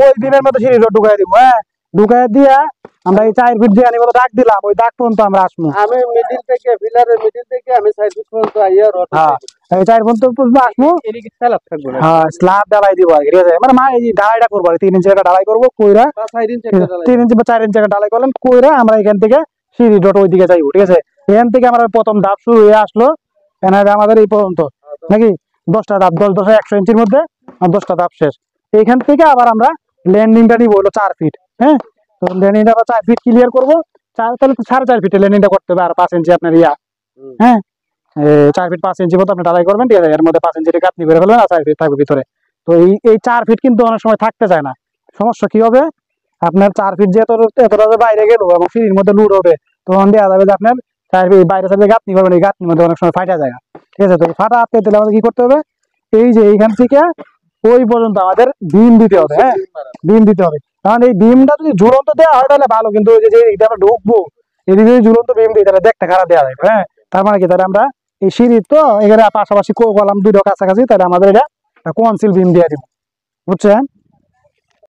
ওই বিমের মতো সিঁড়ি ঢুকাই দিব, হ্যাঁ ঢুকাই দিয়া আমরা এই 4 ফিট দিয়ে আনিব দাগ দিলাম, ওই দাগ পর্যন্ত আমরা আসবো। আমি মিডিল থেকে পিলারের মিডিল থেকে আমি 4 ফিট পর্যন্ত আইয়া রড হ্যাঁ এই 4 পর্যন্ত আসবো। এদিকে স্ল্যাব থাকবে না। হ্যাঁ স্ল্যাব ঢালাই দিব আর কি, ঠিক আছে। মানে মা এই ঢালাইটা করবো 3 ইঞ্চি একটা ঢালাই করবো কইরা, 5 ইঞ্চি একটা ঢালাই 3 ইঞ্চি বা 4 ইঞ্চি একটা ঢালাই করলাম কইরা আমরা এখান থেকে সিঁড়ি ডট ওই দিকে যাইবো, ঠিক আছে। এখান থেকে আমরা প্রথম ধাপ শুরু হয়ে আসলো এখানে আমাদের এই পর্যন্ত নাকি 10টা ধাপ, 10 10 100 ইঞ্চির মধ্যে 10টা ধাপ শেষ। এইখান থেকে আবার আমরা ল্যান্ডিংটা নিবো হলো 4 ফিট, হ্যাঁ। তো ল্যান্ডিংটা আমরা 4 ফিট ক্লিয়ার করবো, তাহলে তো 4.5 ফিটে ল্যান্ডিংটা করতে হবে, আর 5 ইঞ্চি আপনার ইয়া, হ্যাঁ 4 ফিট 5 ইঞ্চি মতো আপনি ঢালাই করবেন, ঠিক আছে। এর মধ্যে 5 ইঞ্চি গাঁথনি করে ফেলবেন আর 4 ফিট থাকবে ভিতরে। তো এই 4 ফিট কিন্তু অনেক সময় থাকতে চায় না। সমস্যা কি হবে, আপনার 4 ফিট যে এতটা বাইরে গেল এবং সিঁড়ির মধ্যে লুট হবে, তখন দেওয়া যাবে যে আপনার 4 ফিট বাইরে সাইডে গাঁথনি করবেন, এই গাঁথনির মধ্যে অনেক সময় ফাটা যায়, ঠিক আছে। তো ফাটা আটকে দিলে আমাদের কি করতে হবে, এই যে এইখান থেকে ওই পর্যন্ত আমাদের বিম দিতে হবে, হ্যাঁ বিম দিতে হবে। কারণ এই বিমটা যদি ঝুলন্ত দেওয়া হয় তাহলে ভালো, কিন্তু ওই যে এইটা আমরা ঢুকবো এদিকে যদি ঝুলন্ত বিম দিই তাহলে দেখতে খারাপ দেওয়া যাবে, হ্যাঁ। তার মানে কি, তাহলে আমরা এই সিঁড়ি তো এখানে পাশাপাশি কলাম দুটো কাছাকাছি, তাহলে আমাদের এটা কনসিল বিম দিয়ে দিব, বুঝছেন।